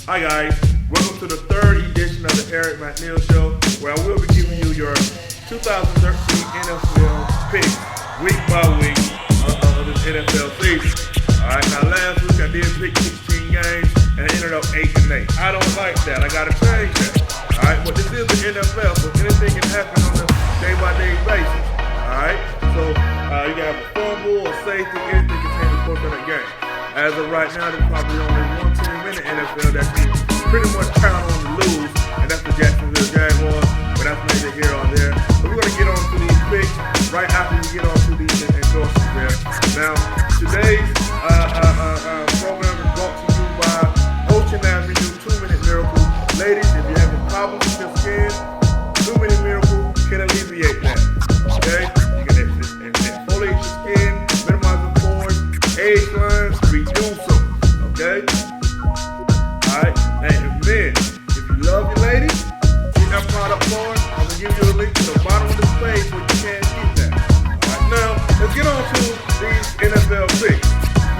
Hi guys, welcome to the third edition of the Eric McNeil Show, where I will be giving you your 2013 NFL picks week by week of this NFL season. Alright, now last week I did pick 16 games and I ended up 8-8. I don't like that, I gotta change that. Alright, but this is the NFL, so anything can happen on a day by day basis. Alright, so you got a fumble or safety, anything can change the course of that game. As of right now, there's probably only one team in the NFL that you pretty much count on to lose, and that's the Jacksonville Jaguars, but that's neither here or there. So we're going to get on to these picks right after we get on to these endorsements there. Now, today's program is brought to you by Ocean Avenue 2-Minute Miracle. Ladies, if you're having problems with your skin, 2-Minute Miracle can alleviate that. Okay? You can exfoliate your skin, minimize the pores, age lines, reduce them. Okay? Alright? And men, if you love your lady, get that product for her. I'm going to give you a link to the bottom of this page where you can get that. Alright, now, let's get on to these NFL picks.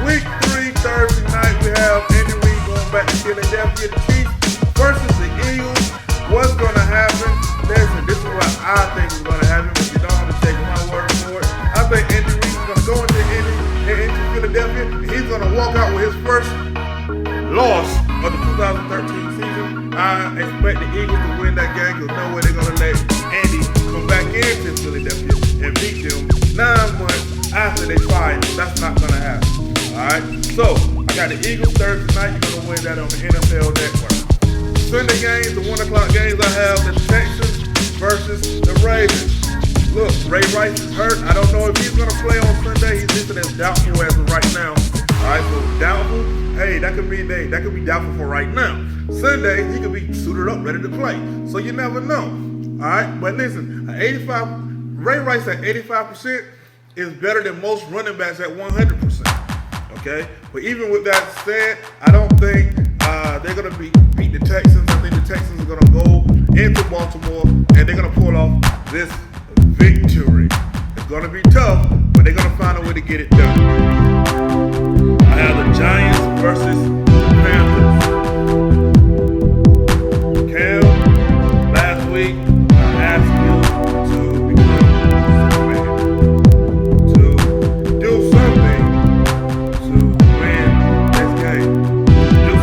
Week 3, Thursday night, we have Andy Reid going back to Philadelphia, the Chiefs versus the Eagles. What's going to happen? Listen, this is what I think is going to happen, but you don't have to take my word for it. I think Andy Reid is going to go into Philadelphia, and he's going to walk out with his first loss of the 2013 season. I expect the Eagles to win that game because no way they're going to let Andy come back into Philadelphia and beat them 9 months after they fired him. That's not going to happen. Alright, so I got the Eagles Thursday night. You're going to win that on the NFL Network. Sunday games, the 1 o'clock games, I have the Texans versus the Ravens. Look, Ray Rice is hurt. I don't know if he's going to play on Sunday. He's listed as doubtful as of right now. Alright, so doubtful. Hey, that could be doubtful for right now. Sunday, he could be suited up, ready to play. So you never know. Alright, but listen, Ray Rice at 85% is better than most running backs at 100%. Okay? But even with that said, I don't think they're going to beat the Texans. I think the Texans are going to go into Baltimore and they're going to pull off this victory. It's going to be tough, but they're going to find a way to get it done. I have the Giants versus the Panthers. Cam, last week I asked you to become Superman, to do something to win this game. Do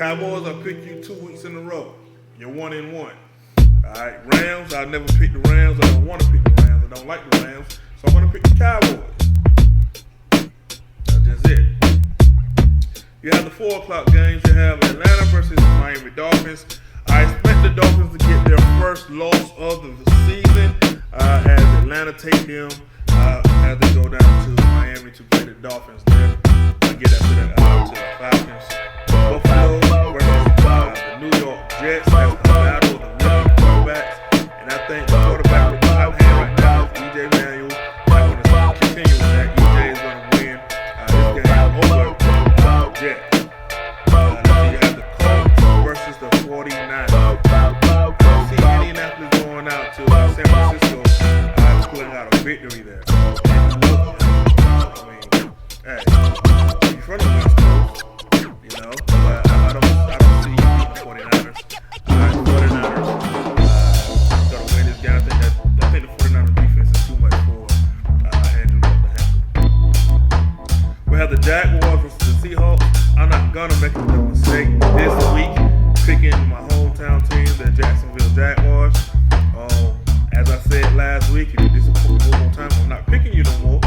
Cowboys, I picked you 2 weeks in a row. You're 1-1. All right, Rams, I never picked the Rams. I don't want to pick the Rams. I don't like the Rams, so I'm gonna pick the Cowboys. That's just it. You have the 4 o'clock games. You have Atlanta versus Miami Dolphins. I expect the Dolphins to get their first loss of the season as Atlanta take them as they go down to Miami to play the Dolphins there. I get that to the Falcons. Buffalo versus the New York Jets. That's the battle of the rookie quarterbacks. And I think the quarterback with the hot hand right now is E.J. Manuel. I'm going to continue with that. E.J. is going to win this game over the Jets. You have the Colts versus the 49ers. I see Indianapolis going out to San Francisco pulling out a victory there. I mean, hey, you're from the West Coast, you know, but I don't see you beating the 49ers. The 49ers going to win this game. I think the 49ers defense is too much for Andrew Luck to handle. We have the Jaguars versus the Seahawks. I'm not going to make a mistake this week picking my hometown team, the Jacksonville Jaguars. As I said last week, if you disappoint me one more time, I'm not picking you no more.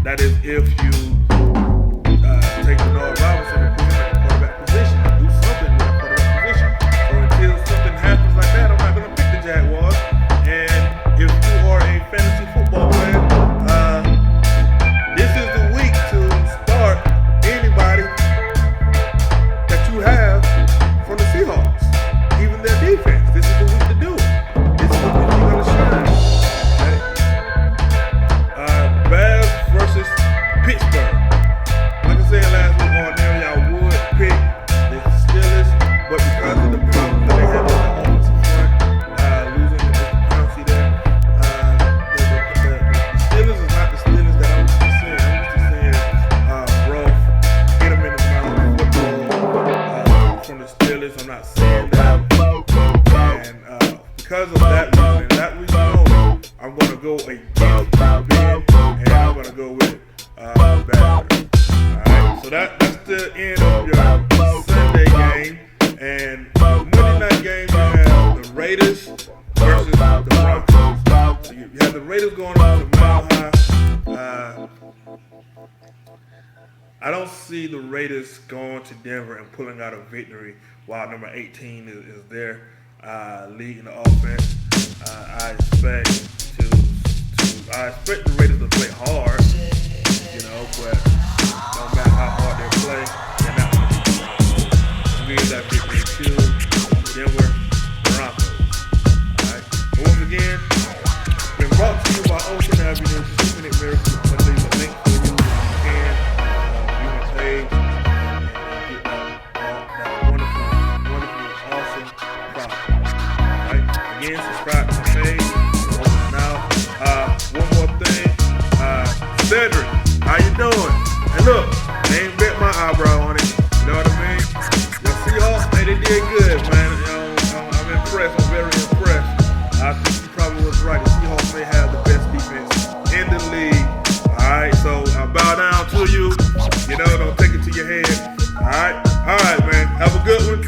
That is if you take Denard Robinson and put him at the quarterback position and do something with the quarterback position. So until something happens like that, I'm not going to pick the Jaguars. And if you are a fantasy football player, this is the week to start anybody that you have from the Seahawks, even their defense. This is the week to do it. This is the week you're going to shine. Okay? Bears versus Pittsburgh. Like I said last week, ordinarily I would pick the Steelers, but because of the problems that they have in the offensive front, losing the Pouncey there, the Steelers is not the Steelers that I'm used to seeing. I'm used to seeing rough, hit them in the mouth football from the Steelers. I'm not seeing that. And because of that reason, and that reason only, I'm going to go against Ben, and I'm going to go with Badger. Alright, so that's the end of your Sunday game. And Monday night game, you have the Raiders versus the Broncos. So you have the Raiders going up to Mile High. I don't see the Raiders going to Denver and pulling out a victory while number 18 is there leading the offense. I expect the Raiders to play hard, you know, but no matter how hard they play, they're not going to beat the Broncos. I'm giving that victory to Denver Broncos. Alright. Once again, been brought to you by Ocean Avenue, 2-Minute Miracle. I'm going to leave a link for you if you can view my page and get that wonderful, awesome product. Alright. Again, subscribe to my page. One more thing, Cedric, how you doing? And look, they ain't bet my eyebrow on it. You know what I mean? Your Seahawks, man, they did good, man. I'm impressed. I'm very impressed. I think you probably was right. The Seahawks may have the best defense in the league. All right, so I bow down to you. You know, don't take it to your head. All right, man. Have a good one.